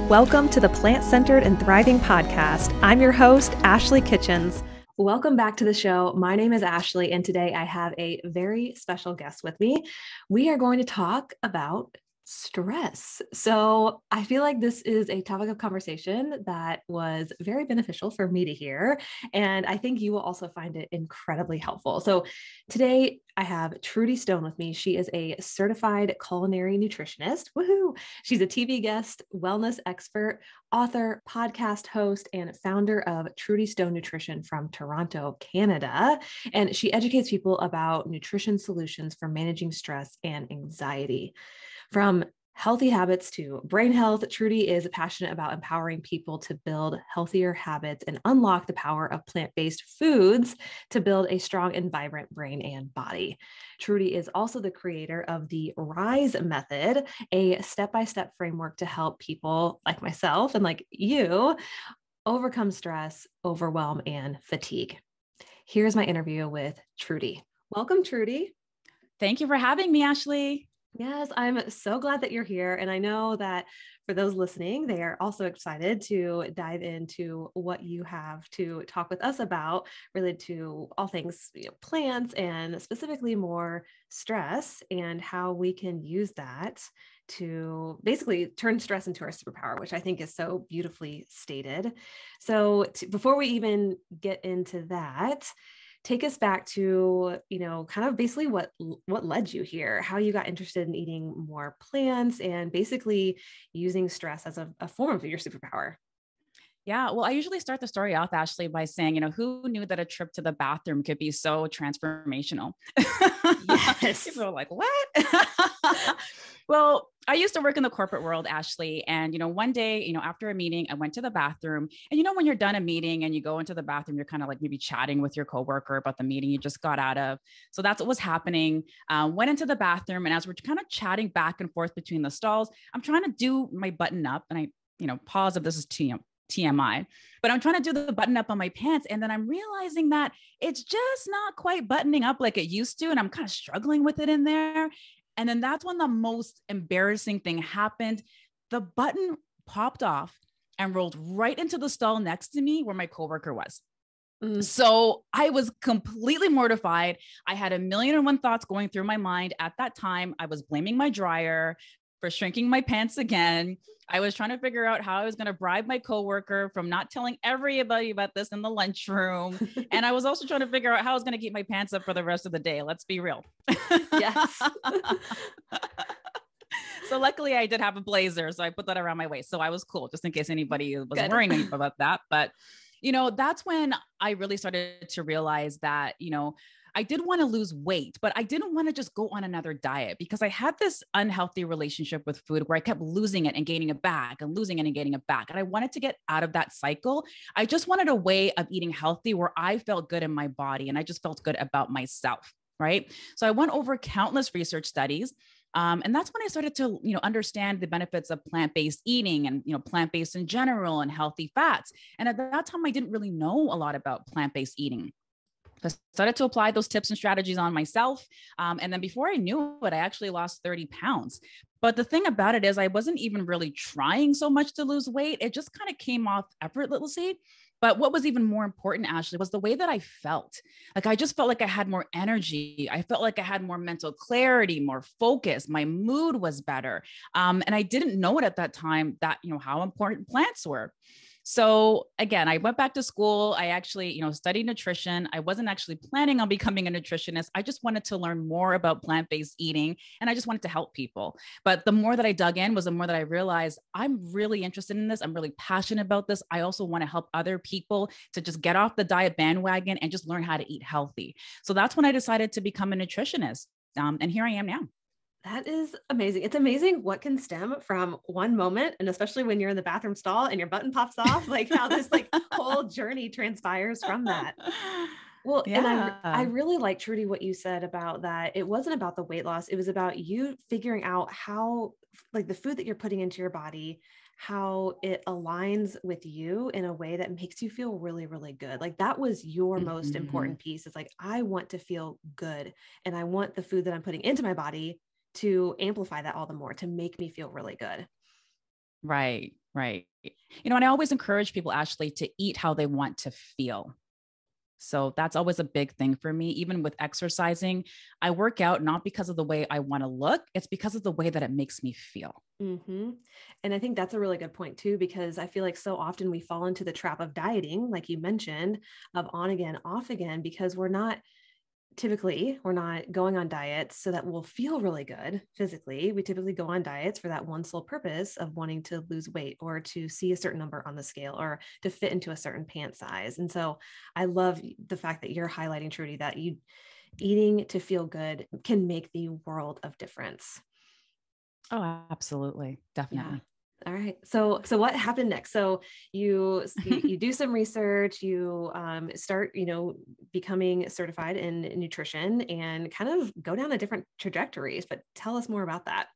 Welcome to the Plant-Centered and Thriving Podcast. I'm your host, Ashley Kitchens. Welcome back to the show. My name is Ashley, and today I have a very special guest with me. We are going to talk about stress. So I feel like this is a topic of conversation that was very beneficial for me to hear, and I think you will also find it incredibly helpful. So today I have Trudy Stone with me. She is a certified culinary nutritionist. Woohoo! She's a TV guest, wellness expert, author, podcast host, and founder of Trudy Stone Nutrition from Toronto, Canada. And she educates people about nutrition solutions for managing stress and anxiety. From healthy habits to brain health, Trudy is passionate about empowering people to build healthier habits and unlock the power of plant-based foods to build a strong and vibrant brain and body. Trudy is also the creator of the R.I.S.E method, a step-by-step framework to help people like myself and like you overcome stress, overwhelm, and fatigue. Here's my interview with Trudy. Welcome, Trudy. Thank you for having me, Ashley. Yes, I'm so glad that you're here. And I know that for those listening, they are also excited to dive into what you have to talk with us about related to all things plants and specifically more stress and how we can use that to basically turn stress into our superpower, which I think is so beautifully stated. So before we even get into that, take us back to, kind of basically what led you here, how you got interested in eating more plants and basically using stress as a form of your superpower. Yeah, well, I usually start the story off, Ashley, by saying, who knew that a trip to the bathroom could be so transformational? Yes. People are like, what? Well, I used to work in the corporate world, Ashley. And, one day, after a meeting, I went to the bathroom. And, when you're done a meeting and you go into the bathroom, you're kind of like maybe chatting with your coworker about the meeting you just got out of. So that's what was happening. Went into the bathroom. And as we're kind of chatting back and forth between the stalls, I'm trying to do my button up. And I, pause if this is TMI, but I'm trying to do the button up on my pants. And then I'm realizing that it's just not quite buttoning up like it used to. And I'm kind of struggling with it in there. And then that's when the most embarrassing thing happened. The button popped off and rolled right into the stall next to me where my coworker was. So I was completely mortified. I had 1,000,001 thoughts going through my mind at that time. I was blaming my dryer for shrinking my pants again. I was trying to figure out how I was going to bribe my coworker from not telling everybody about this in the lunchroom. And I was also trying to figure out how I was going to keep my pants up for the rest of the day. Let's be real. Yes. So luckily I did have a blazer. So I put that around my waist. So I was cool, just in case anybody was worrying about that. But, that's when I really started to realize that, I did want to lose weight, but I didn't want to just go on another diet because I had this unhealthy relationship with food where I kept losing it and gaining it back and losing it and gaining it back. And I wanted to get out of that cycle. I just wanted a way of eating healthy where I felt good in my body and I just felt good about myself. Right. So I went over countless research studies. And that's when I started to, understand the benefits of plant-based eating and, plant-based in general and healthy fats. And at that time, I didn't really know a lot about plant-based eating. I started to apply those tips and strategies on myself. And then before I knew it, I actually lost 30 pounds. But the thing about it is I wasn't even really trying so much to lose weight. It just kind of came off effortlessly. But what was even more important, Ashley, was the way that I felt. Like, I just felt like I had more energy. I felt like I had more mental clarity, more focus. My mood was better. And I didn't know it at that time that, how important plants were. So again, I went back to school. I actually, studied nutrition. I wasn't actually planning on becoming a nutritionist. I just wanted to learn more about plant-based eating and I just wanted to help people. But the more that I dug in was the more that I realized I'm really interested in this. I'm really passionate about this. I also want to help other people to just get off the diet bandwagon and just learn how to eat healthy. So that's when I decided to become a nutritionist. And here I am now. That is amazing. It's amazing what can stem from one moment. And especially when you're in the bathroom stall and your button pops off, like how this whole journey transpires from that. Well, Yeah. and I really like, Trudy, what you said about that. It wasn't about the weight loss. It was about you figuring out how, the food that you're putting into your body, how it aligns with you in a way that makes you feel really, really good. Like that was your most important piece. It's like, I want to feel good and I want the food that I'm putting into my body to amplify that all the more, to make me feel really good. Right. Right. And I always encourage people actually to eat how they want to feel. So that's always a big thing for me. Even with exercising, I work out not because of the way I want to look, it's because of the way that it makes me feel. Mm-hmm. And I think that's a really good point too, because I feel like so often we fall into the trap of dieting, like you mentioned, of on again, off again, because we're not going on diets so that we'll feel really good physically. We typically go on diets for that one sole purpose of wanting to lose weight or to see a certain number on the scale or to fit into a certain pant size. And so I love the fact that you're highlighting, Trudy, that you eating to feel good can make the world of difference. Oh, absolutely. Yeah. Definitely. All right. So what happened next? So you do some research, you start, becoming certified in nutrition and kind of go down a different trajectories, but tell us more about that.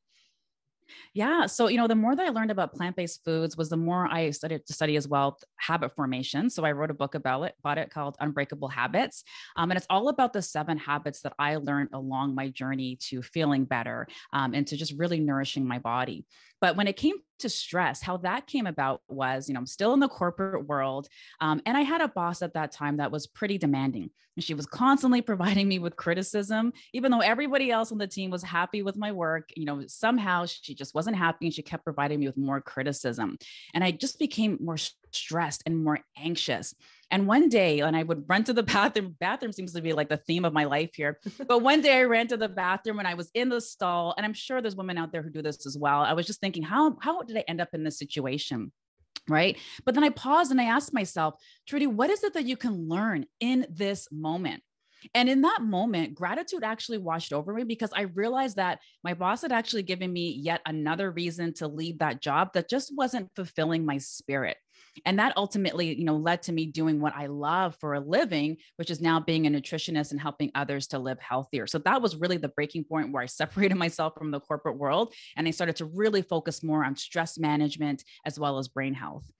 Yeah. So, the more that I learned about plant-based foods was the more I started to study as well habit formation. So I wrote a book about it called Unbreakable Habits. And it's all about the 7 habits that I learned along my journey to feeling better and to just really nourishing my body. But when it came to stress, how that came about was, I'm still in the corporate world. And I had a boss at that time that was pretty demanding. And she was constantly providing me with criticism, even though everybody else on the team was happy with my work. Somehow she just wasn't happy and she kept providing me with more criticism. And I just became more stressed and more anxious. And one day, and I would run to the bathroom seems to be like the theme of my life here. But one day I ran to the bathroom and I was in the stall, and I'm sure there's women out there who do this as well. I was just thinking, how did I end up in this situation? Right. But then I paused and I asked myself, Trudy, what is it that you can learn in this moment? And in that moment, gratitude actually washed over me because I realized that my boss had actually given me yet another reason to leave that job that just wasn't fulfilling my spirit. And that ultimately, led to me doing what I love for a living, which is now being a nutritionist and helping others to live healthier. So that was really the breaking point where I separated myself from the corporate world and I started to really focus more on stress management as well as brain health.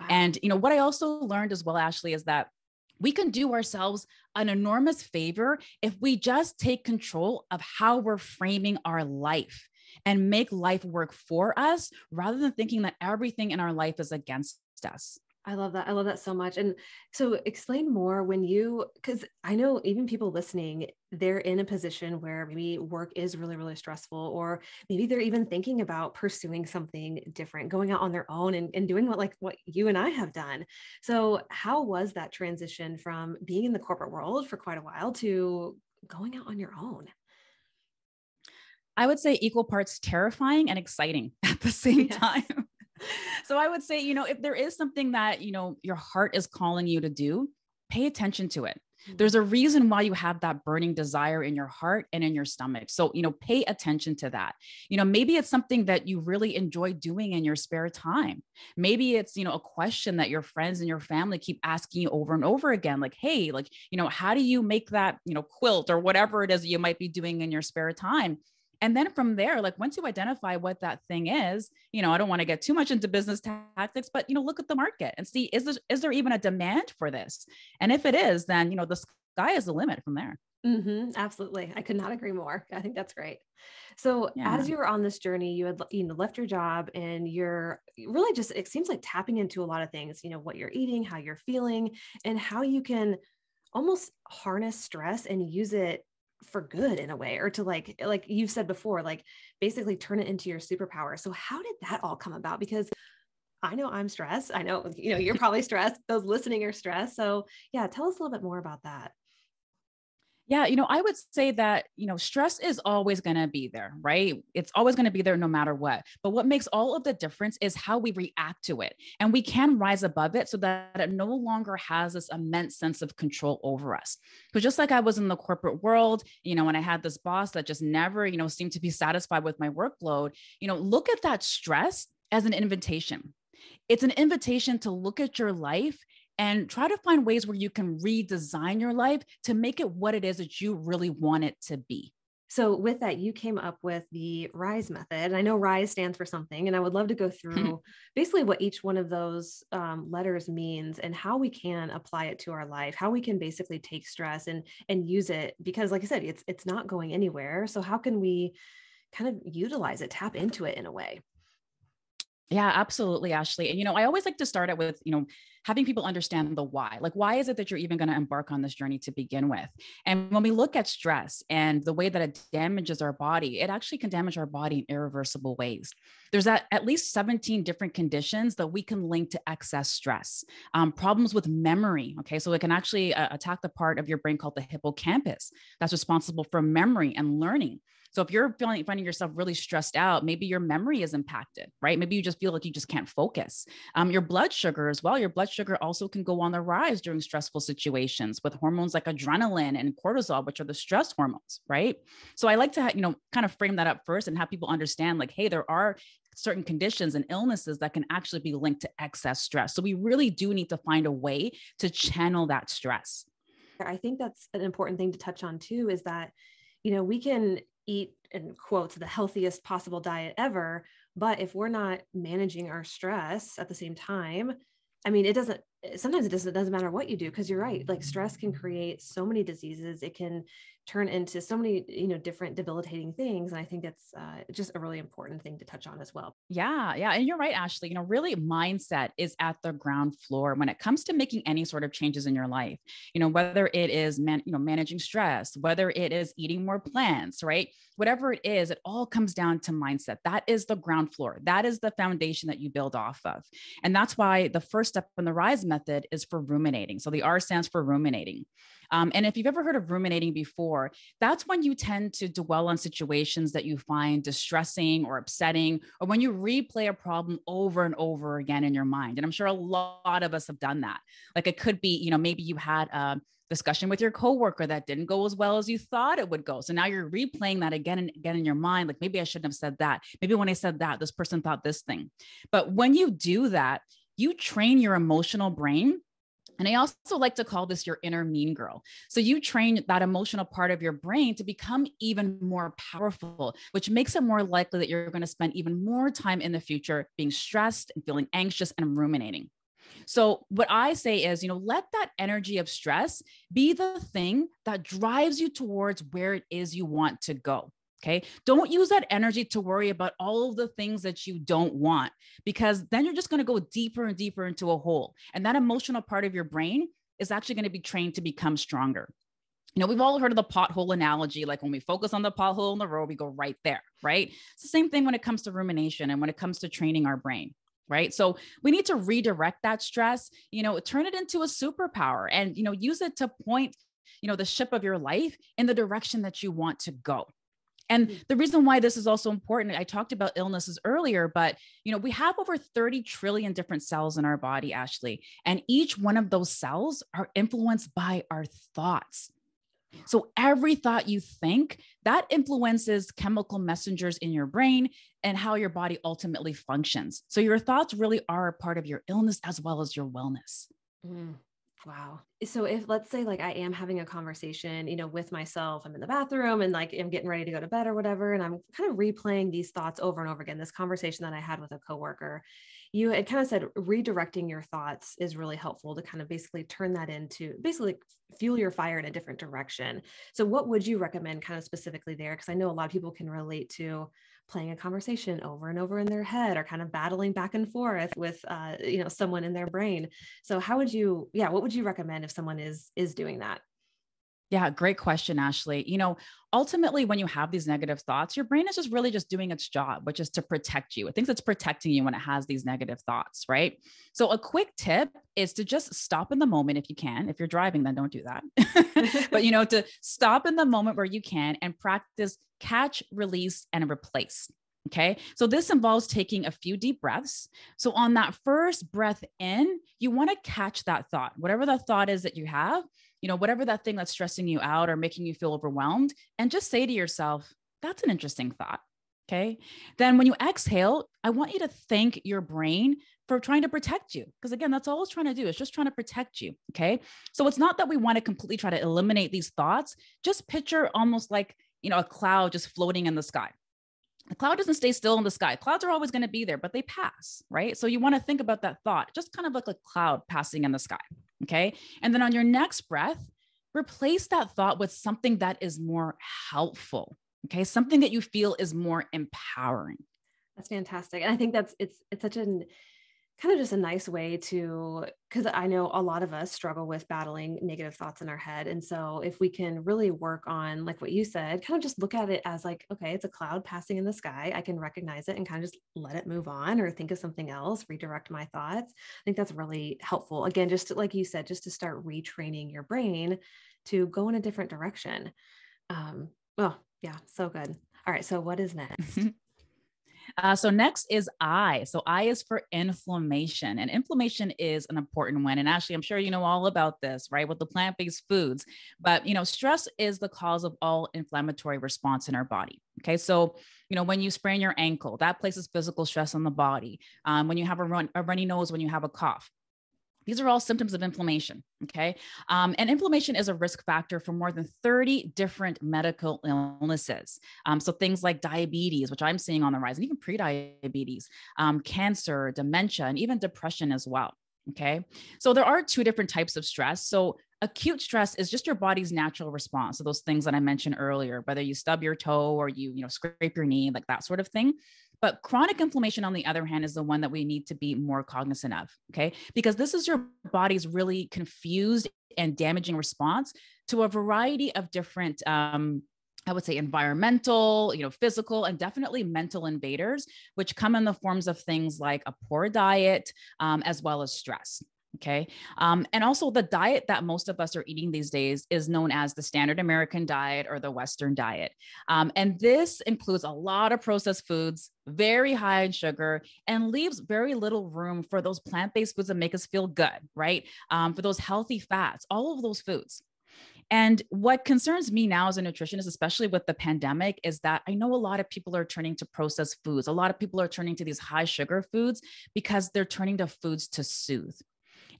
Wow. And, what I also learned as well, Ashley, is that we can do ourselves an enormous favor if we just take control of how we're framing our life and make life work for us rather than thinking that everything in our life is against us. I love that. I love that so much. And so explain more because I know even people listening, they're in a position where maybe work is really, really stressful, or maybe they're even thinking about pursuing something different, going out on their own and doing what you and I have done. So how was that transition from being in the corporate world for quite a while to going out on your own? I would say equal parts terrifying and exciting at the same time. So I would say, if there is something that, your heart is calling you to do, pay attention to it. There's a reason why you have that burning desire in your heart and in your stomach. So, pay attention to that. Maybe it's something that you really enjoy doing in your spare time. Maybe it's, a question that your friends and your family keep asking you over and over again. Like, hey, how do you make that, quilt or whatever it is you might be doing in your spare time? And then from there, once you identify what that thing is, I don't want to get too much into business tactics, but, look at the market and see, is there even a demand for this? And if it is, then, the sky is the limit from there. Mm-hmm, absolutely. I could not agree more. I think that's great. So Yeah. as you were on this journey, you had, left your job and you're really just, it seems like tapping into a lot of things, what you're eating, how you're feeling, and how you can almost harness stress and use it for good in a way, or to like you've said before, basically turn it into your superpower. So how did that all come about? Because I know I'm stressed. I know, you're probably stressed. Those listening are stressed. So yeah, tell us a little bit more about that. Yeah, I would say that, stress is always going to be there, right? It's always going to be there no matter what. But what makes all of the difference is how we react to it. And we can rise above it so that it no longer has this immense sense of control over us. Because just like I was in the corporate world, when I had this boss that just never, seemed to be satisfied with my workload, look at that stress as an invitation. It's an invitation to look at your life and try to find ways where you can redesign your life to make it what it is that you really want it to be. So with that, you came up with the R.I.S.E method. I know R.I.S E stands for something, and I would love to go through basically what each one of those letters means and how we can apply it to our life, how we can basically take stress and use it, because like I said, it's not going anywhere. So how can we kind of utilize it, tap into it in a way? Yeah, absolutely, Ashley. And, I always like to start out with, having people understand the why. Like, why is it that you're even going to embark on this journey to begin with? And when we look at stress and the way that it damages our body, it actually can damage our body in irreversible ways. There's at least 17 different conditions that we can link to excess stress. Problems with memory. Okay. So it can actually attack the part of your brain called the hippocampus that's responsible for memory and learning. So if you're finding yourself really stressed out, maybe your memory is impacted, right? Maybe you just feel like you just can't focus. Your blood sugar as well. Your blood sugar also can go on the rise during stressful situations with hormones like adrenaline and cortisol, which are the stress hormones, right? So I like to, kind of frame that up first and have people understand like, hey, there are certain conditions and illnesses that can actually be linked to excess stress. So we really do need to find a way to channel that stress. I think that's an important thing to touch on too, is that, we can eat, in quotes, the healthiest possible diet ever, but if we're not managing our stress at the same time, I mean, sometimes it doesn't matter what you do, because you're right. Like, stress can create so many diseases. It can turn into so many, different debilitating things. And I think it's just a really important thing to touch on as well. Yeah. Yeah. And you're right, Ashley. Really mindset is at the ground floor when it comes to making any sort of changes in your life, whether it is, managing stress, whether it is eating more plants, right? Whatever it is, it all comes down to mindset. That is the ground floor. That is the foundation that you build off of. And that's why the first step in the R.I.S.E method is for ruminating. So the R stands for ruminating. And if you've ever heard of ruminating before, that's when you tend to dwell on situations that you find distressing or upsetting, or when you replay a problem over and over again in your mind. And I'm sure a lot of us have done that. Like, it could be, maybe you had a discussion with your coworker that didn't go as well as you thought it would go. So now you're replaying that again and again in your mind. Like, maybe I shouldn't have said that. Maybe when I said that, this person thought this thing. But when you do that, you train your emotional brain. And I also like to call this your inner mean girl. So you train that emotional part of your brain to become even more powerful, which makes it more likely that you're going to spend even more time in the future being stressed and feeling anxious and ruminating. So what I say is, let that energy of stress be the thing that drives you towards where it is you want to go. Okay. Don't use that energy to worry about all of the things that you don't want, because then you're just going to go deeper and deeper into a hole. And that emotional part of your brain is actually going to be trained to become stronger. We've all heard of the pothole analogy. Like, when we focus on the pothole in the road, we go right there, right? It's the same thing when it comes to rumination and when it comes to training our brain. Right. So we need to redirect that stress, turn it into a superpower and, use it to point, the ship of your life in the direction that you want to go. And the reason why this is also important, I talked about illnesses earlier, but we have over 30 trillion different cells in our body, Ashley, and each one of those cells are influenced by our thoughts. So every thought you think, that influences chemical messengers in your brain and how your body ultimately functions. So your thoughts really are a part of your illness as well as your wellness. Wow. So if, let's say, like, I am having a conversation, with myself, I'm in the bathroom and like I'm getting ready to go to bed or whatever, and I'm kind of replaying these thoughts over and over again, this conversation that I had with a coworker, you had kind of said redirecting your thoughts is really helpful to kind of basically turn that into fuel your fire in a different direction. So what would you recommend kind of specifically there? Because I know a lot of people can relate to playing a conversation over and over in their head, or kind of battling back and forth with, someone in their brain. So what would you recommend if someone is doing that? Yeah, great question, Ashley. Ultimately, when you have these negative thoughts, your brain is just really just doing its job, which is to protect you. It thinks it's protecting you when it has these negative thoughts, right? So a quick tip is to just stop in the moment if you can. If you're driving, then don't do that. But, to stop in the moment where you can and practice catch, release, and replace. Okay. So this involves taking a few deep breaths. So on that first breath in, you want to catch that thought, whatever the thought is that you have, whatever that thing that's stressing you out or making you feel overwhelmed, and just say to yourself, that's an interesting thought. Okay. Then when you exhale, I want you to thank your brain for trying to protect you. Because again, that's all it's trying to do, is just trying to protect you. Okay. So it's not that we want to completely try to eliminate these thoughts. Just picture almost like, a cloud just floating in the sky. The cloud doesn't stay still in the sky. Clouds are always going to be there, but they pass, right? So you want to think about that thought, just kind of like a cloud passing in the sky. Okay. And then on your next breath, replace that thought with something that is more helpful. Okay. Something that you feel is more empowering. That's fantastic. And I think it's such an kind of just a nice way to, because I know a lot of us struggle with battling negative thoughts in our head. And so if we can really work on, like what you said, kind of just look at it as like, okay, it's a cloud passing in the sky. I can recognize it and kind of just let it move on or think of something else, redirect my thoughts. I think that's really helpful. Again, just to, like you said, just to start retraining your brain to go in a different direction. Well, yeah, so good. All right. So what is next? So next is I. So I is for inflammation, and inflammation is an important one. And Ashley, I'm sure you know all about this, right? With the plant-based foods, but stress is the cause of all inflammatory response in our body. Okay. So, when you sprain your ankle, that places physical stress on the body. When you have a runny nose, when you have a cough, these are all symptoms of inflammation. Okay. And inflammation is a risk factor for more than 30 different medical illnesses. So things like diabetes, which I'm seeing on the rise, and even prediabetes, cancer, dementia, and even depression as well. Okay. So there are two different types of stress. So acute stress is just your body's natural response. So those things that I mentioned earlier, whether you stub your toe or you scrape your knee, like that sort of thing. But chronic inflammation, on the other hand, is the one that we need to be more cognizant of, okay? Because this is your body's really confused and damaging response to a variety of different, I would say, environmental, physical, and definitely mental invaders, which come in the forms of things like a poor diet, as well as stress. Okay. And also the diet that most of us are eating these days is known as the standard American diet or the Western diet. And this includes a lot of processed foods, very high in sugar, and leaves very little room for those plant-based foods that make us feel good, right? For those healthy fats, all of those foods. And what concerns me now as a nutritionist, especially with the pandemic, is that I know a lot of people are turning to processed foods. A lot of people are turning to these high sugar foods because they're turning to foods to soothe.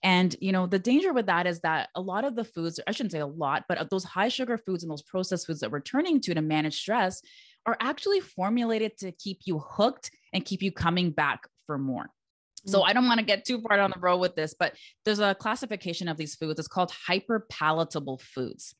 And, the danger with that is that a lot of the foods, I shouldn't say a lot, but those high sugar foods and those processed foods that we're turning to manage stress are actually formulated to keep you hooked and keep you coming back for more. So I don't want to get too far down the road with this, but there's a classification of these foods. It's called hyperpalatable foods.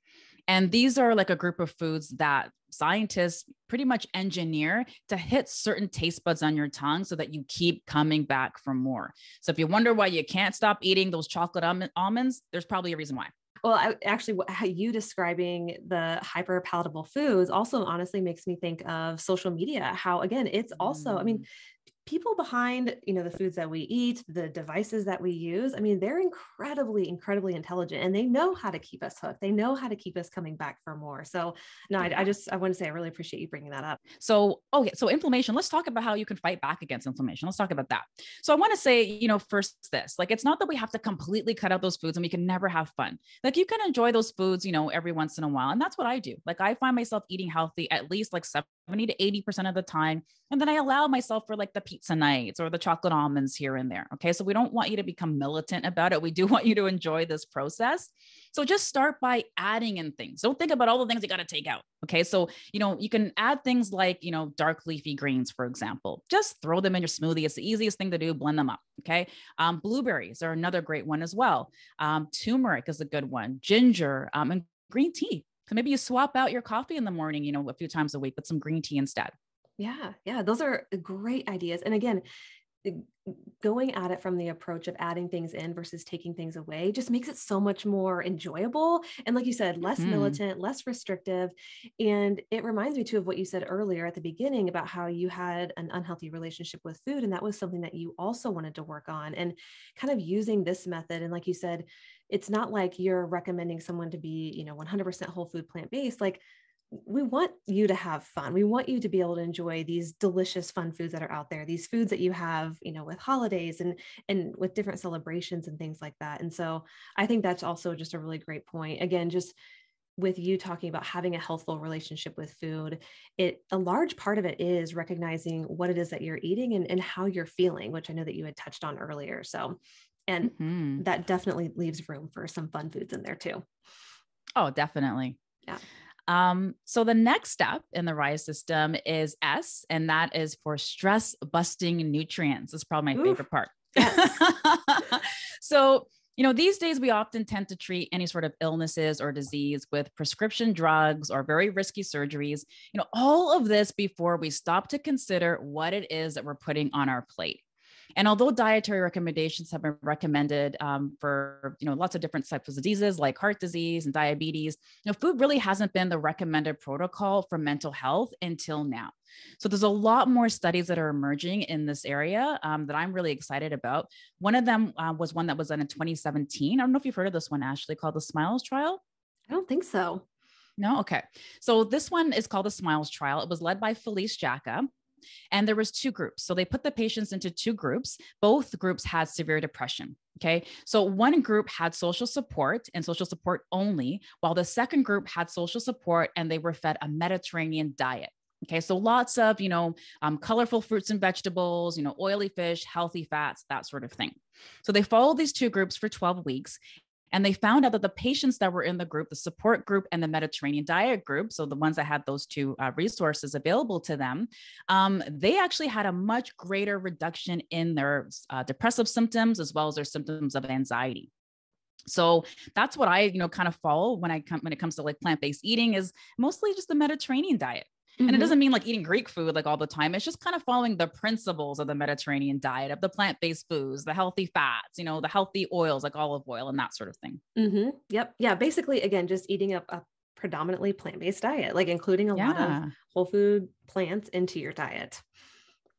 And these are like a group of foods that scientists pretty much engineer to hit certain taste buds on your tongue so that you keep coming back for more. So if you wonder why you can't stop eating those chocolate almonds, there's probably a reason why. Well, how you describing the hyper palatable foods also honestly makes me think of social media, how again, it's also, I mean, people behind, the foods that we eat, the devices that we use, I mean, they're incredibly, incredibly intelligent and they know how to keep us hooked. They know how to keep us coming back for more. So no, I want to say, I really appreciate you bringing that up. So, okay. So inflammation, let's talk about how you can fight back against inflammation. Let's talk about that. So I want to say, first this, like, it's not that we have to completely cut out those foods and we can never have fun. Like you can enjoy those foods, every once in a while. And that's what I do. Like I find myself eating healthy at least like 70 to 80% of the time. And then I allow myself for like the pizza nights or the chocolate almonds here and there. Okay. So we don't want you to become militant about it. We do want you to enjoy this process. So just start by adding in things. Don't think about all the things you got to take out. Okay. So, you can add things like, dark leafy greens, for example, just throw them in your smoothie. It's the easiest thing to do. Blend them up. Okay. Blueberries are another great one as well. Turmeric is a good one. Ginger, and green tea. So maybe you swap out your coffee in the morning, a few times a week with some green tea instead. Yeah. Yeah. Those are great ideas. And again, going at it from the approach of adding things in versus taking things away just makes it so much more enjoyable. And like you said, less militant, less restrictive. And it reminds me too of what you said earlier at the beginning about how you had an unhealthy relationship with food. And that was something that you also wanted to work on, and kind of using this method. And like you said, it's not like you're recommending someone to be, 100% whole food, plant-based. Like, we want you to have fun. We want you to be able to enjoy these delicious, fun foods that are out there, these foods that you have, with holidays and with different celebrations and things like that. And so I think that's also just a really great point. Again, just with you talking about having a healthful relationship with food, a large part of it is recognizing what it is that you're eating and how you're feeling, which I know that you had touched on earlier. So, and that definitely leaves room for some fun foods in there too. Oh, definitely. Yeah. So the next step in the R.I.S.E system is S, and that is for stress busting nutrients. It's probably my favorite part. Yes. So, These days we often tend to treat any sort of illnesses or disease with prescription drugs or very risky surgeries. All of this before we stop to consider what it is that we're putting on our plate. And although dietary recommendations have been recommended for lots of different types of diseases like heart disease and diabetes, food really hasn't been the recommended protocol for mental health until now. So there's a lot more studies that are emerging in this area that I'm really excited about. One of them was one that was done in 2017. I don't know if you've heard of this one, Ashley, called the SMILES trial. I don't think so. No? Okay. So this one is called the SMILES trial. It was led by Felice Jacka. And there was two groups. So they put the patients into two groups. Both groups had severe depression. Okay. So one group had social support and social support only, while the second group had social support and they were fed a Mediterranean diet. Okay. So lots of, colorful fruits and vegetables, oily fish, healthy fats, that sort of thing. So they followed these two groups for 12 weeks. And they found out that the patients that were in the group, the support group and the Mediterranean diet group, so the ones that had those two resources available to them, they actually had a much greater reduction in their depressive symptoms as well as their symptoms of anxiety. So that's what I, kind of follow when it comes to like plant-based eating, is mostly just the Mediterranean diet. And it doesn't mean like eating Greek food like all the time. It's just kind of following the principles of the Mediterranean diet, of the plant-based foods, the healthy fats, the healthy oils like olive oil and that sort of thing. Yep. Yeah. Basically, again, just eating a predominantly plant-based diet, like including a lot of whole food plants into your diet.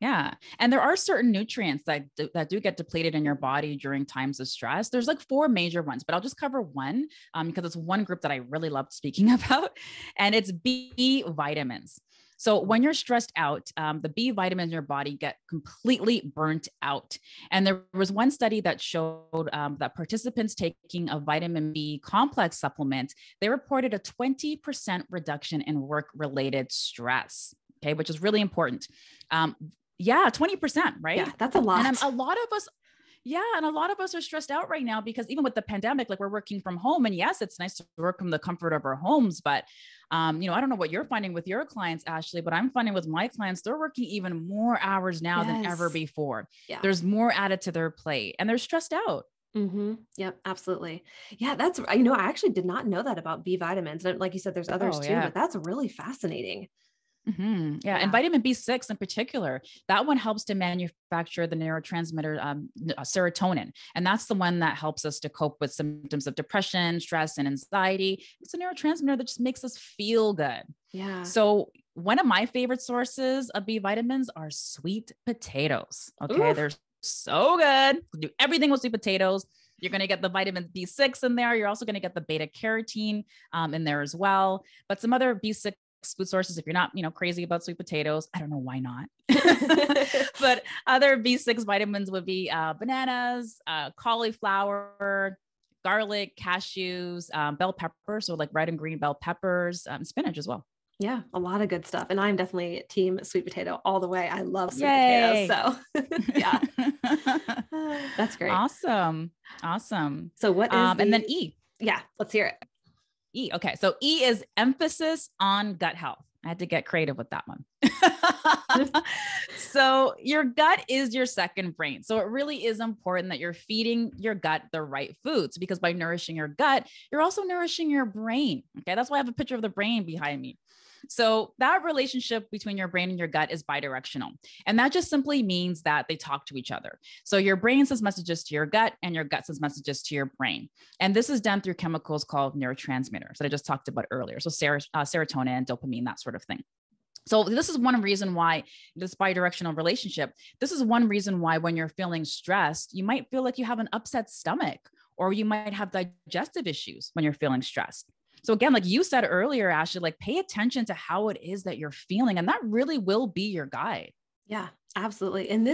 Yeah. And there are certain nutrients that do get depleted in your body during times of stress. There's like 4 major ones, but I'll just cover one because it's one group that I really loved speaking about, and it's B vitamins. So when you're stressed out, the B vitamins in your body get completely burnt out. And there was one study that showed that participants taking a vitamin B complex supplement, they reported a 20% reduction in work-related stress, okay, which is really important. 20%, right? Yeah, that's a lot. And a lot of us are stressed out right now because even with the pandemic, like we're working from home, and yes, it's nice to work from the comfort of our homes, but I don't know what you're finding with your clients, Ashley, but I'm finding with my clients, they're working even more hours now than ever before. Yeah. There's more added to their plate and they're stressed out. Yep, absolutely. Yeah, that's, I actually did not know that about B vitamins. And like you said, there's others too, but that's really fascinating. Yeah. And vitamin B6 in particular, that one helps to manufacture the neurotransmitter serotonin. And that's the one that helps us to cope with symptoms of depression, stress, and anxiety. It's a neurotransmitter that just makes us feel good. Yeah. So one of my favorite sources of B vitamins are sweet potatoes. Okay. Oof. They're so good. Do everything with sweet potatoes. You're going to get the vitamin B6 in there. You're also going to get the beta carotene in there as well. But some other B6 food sources, if you're not, crazy about sweet potatoes, I don't know why not. But other B6 vitamins would be bananas, cauliflower, garlic, cashews, bell pepper. So like red and green bell peppers, spinach as well. Yeah, a lot of good stuff. And I'm definitely team sweet potato all the way. I love sweet potatoes. So yeah, that's great. Awesome. So what is and then E? Yeah, let's hear it. E. Okay. So E is emphasis on gut health. I had to get creative with that one. So your gut is your second brain. So it really is important that you're feeding your gut the right foods, because by nourishing your gut, you're also nourishing your brain. Okay. That's why I have a picture of the brain behind me. So that relationship between your brain and your gut is bidirectional. And that just simply means that they talk to each other. So your brain sends messages to your gut and your gut sends messages to your brain. And this is done through chemicals called neurotransmitters that I just talked about earlier. So serotonin, dopamine, that sort of thing. So this is one reason why this bidirectional relationship, this is one reason why when you're feeling stressed, you might feel like you have an upset stomach, or you might have digestive issues when you're feeling stressed. So again, like you said earlier, Ashley, like pay attention to how it is that you're feeling, and that really will be your guide. Yeah, absolutely. And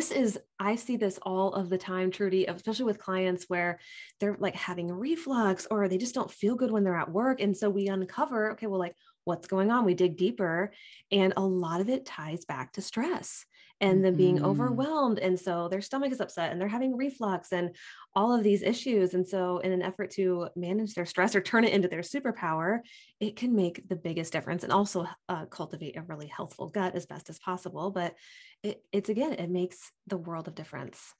I see this all of the time, Trudy, especially with clients where they're like having reflux or they just don't feel good when they're at work. And so we uncover, okay, well, like what's going on? We dig deeper, and a lot of it ties back to stress and them being overwhelmed. And so their stomach is upset and they're having reflux and all of these issues. And so in an effort to manage their stress or turn it into their superpower, it can make the biggest difference, and also cultivate a really healthful gut as best as possible. But it makes the world of difference.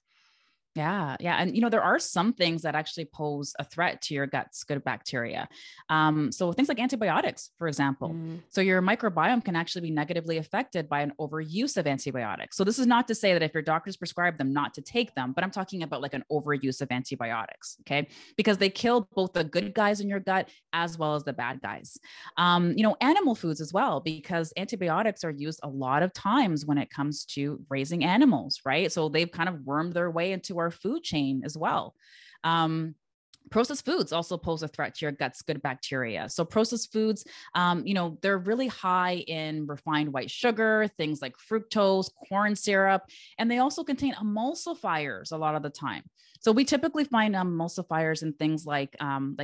Yeah. Yeah. And, there are some things that actually pose a threat to your gut's good bacteria. So things like antibiotics, for example. Mm, So your microbiome can actually be negatively affected by an overuse of antibiotics. So this is not to say that if your doctors prescribe them not to take them, but I'm talking about like an overuse of antibiotics. Okay. Because they kill both the good guys in your gut as well as the bad guys. Animal foods as well, because antibiotics are used a lot of times when it comes to raising animals, right? So they've kind of wormed their way into our food chain as well. Um, Processed foods also pose a threat to your gut's good bacteria. So processed foods, they're really high in refined white sugar, things like fructose, corn syrup, and they also contain emulsifiers a lot of the time. So we typically find emulsifiers in things like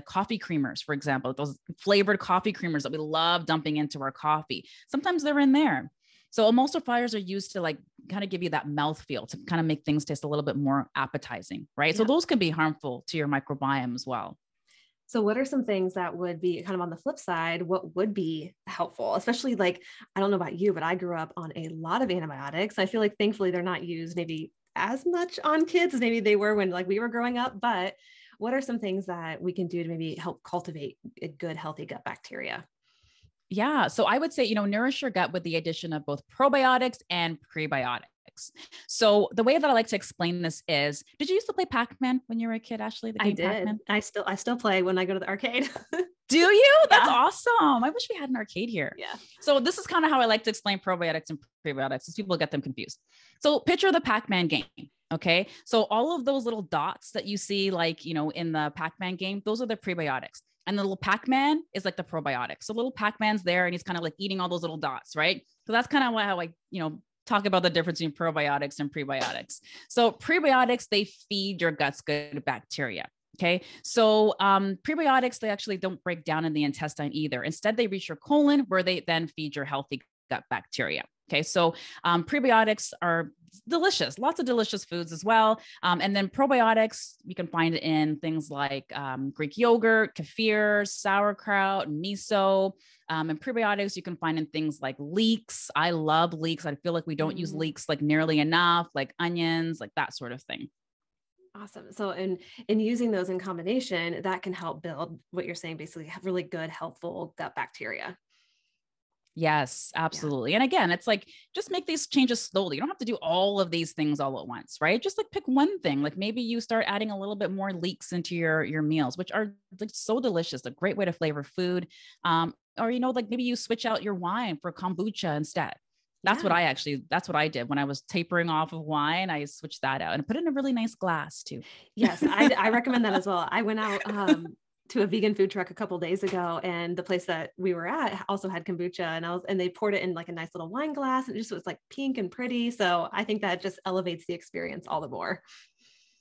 coffee creamers, for example, those flavored coffee creamers that we love dumping into our coffee. Sometimes they're in there. So emulsifiers are used to like kind of give you that mouthfeel to kind of make things taste a little bit more appetizing, right? So yeah. those can be harmful to your microbiome as well. So what are some things that would be kind of on the flip side? What would be helpful, especially like, I don't know about you, but I grew up on a lot of antibiotics. I feel like thankfully they're not used maybe as much on kids as maybe they were when like we were growing up, but what are some things that we can do to maybe help cultivate a good, healthy gut bacteria? Yeah. So I would say, nourish your gut with the addition of both probiotics and prebiotics. So the way that I like to explain this is, did you used to play Pac-Man when you were a kid, Ashley, the I game did. Pac-Man? I still play when I go to the arcade. Do you? That's Yeah. awesome. I wish we had an arcade here. Yeah. So this is kind of how I like to explain probiotics and prebiotics, because people get them confused. So picture the Pac-Man game. Okay. So all of those little dots that you see, like, in the Pac-Man game, those are the prebiotics. And the little Pac-Man is like the probiotic. So little Pac-Man's there and he's kind of like eating all those little dots, right? So that's kind of how I, talk about the difference between probiotics and prebiotics. So prebiotics, they feed your gut's good bacteria. Okay. So prebiotics, they actually don't break down in the intestine either. Instead, they reach your colon where they then feed your healthy gut bacteria. Okay. So prebiotics are delicious, lots of delicious foods as well. And then probiotics, you can find it in things like Greek yogurt, kefir, sauerkraut, miso. And prebiotics you can find in things like leeks. I love leeks. I feel like we don't use leeks like nearly enough, like onions, like that sort of thing. Awesome. So in using those in combination, that can help build what you're saying, basically have really good, helpful gut bacteria. Yes, Yeah. absolutely. And again, it's like, just make these changes slowly. You don't have to do all of these things all at once, right? Just like pick one thing. Like maybe you start adding a little bit more leeks into your meals, which are like so delicious, a great way to flavor food. Or, like maybe you switch out your wine for kombucha instead. Yeah. That's what I did when I was tapering off of wine. I switched that out and put it in a really nice glass too. Yes. I recommend that as well. I went out, to a vegan food truck a couple of days ago, and the place that we were at also had kombucha, and they poured it in like a nice little wine glass, and it just was like pink and pretty. So I think that just elevates the experience all the more.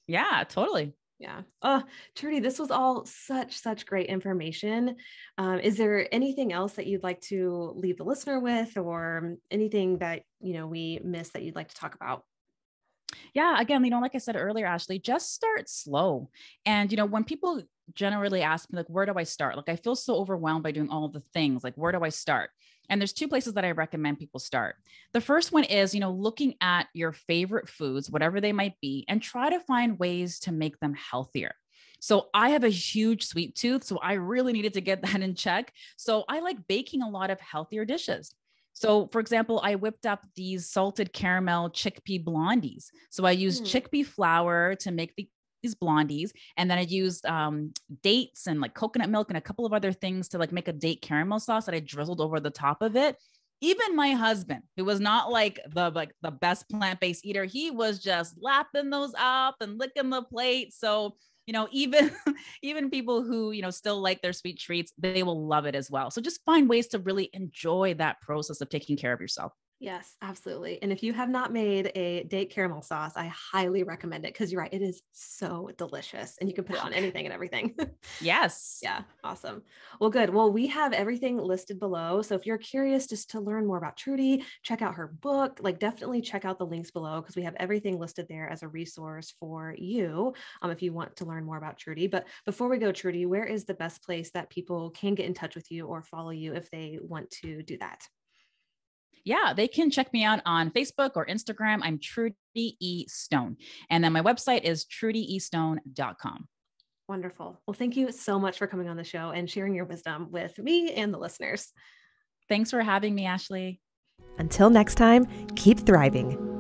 Yeah, totally. Yeah. Oh, Trudy, this was all such great information. Is there anything else that you'd like to leave the listener with, or anything that, we missed that you'd like to talk about? Yeah, again, like I said earlier, Ashley, just start slow. And, when people generally ask me, like, where do I start? Like, I feel so overwhelmed by doing all of the things. Like, where do I start? And there's two places that I recommend people start. The first one is, looking at your favorite foods, whatever they might be, and try to find ways to make them healthier. So I have a huge sweet tooth, so I really needed to get that in check. So I like baking a lot of healthier dishes. So, for example, I whipped up these salted caramel chickpea blondies. So I used Hmm. chickpea flour to make these blondies, and then I used dates and like coconut milk and a couple of other things to like make a date caramel sauce that I drizzled over the top of it. Even my husband, who was not like the best plant-based eater, he was just lapping those up and licking the plate. So even even people who still like their sweet treats, they will love it as well. So just find ways to really enjoy that process of taking care of yourself. Yes, absolutely. And if you have not made a date caramel sauce, I highly recommend it, because you're right, it is so delicious and you can put it on anything and everything. Yes. Yeah, awesome. Well, good. Well, we have everything listed below. So if you're curious just to learn more about Trudy, check out her book, like definitely check out the links below, because we have everything listed there as a resource for you, if you want to learn more about Trudy. But before we go, Trudy, where is the best place that people can get in touch with you or follow you if they want to do that? Yeah, they can check me out on Facebook or Instagram. I'm Trudy E. Stone. And then my website is trudyestone.com. Wonderful. Well, thank you so much for coming on the show and sharing your wisdom with me and the listeners. Thanks for having me, Ashley. Until next time, keep thriving.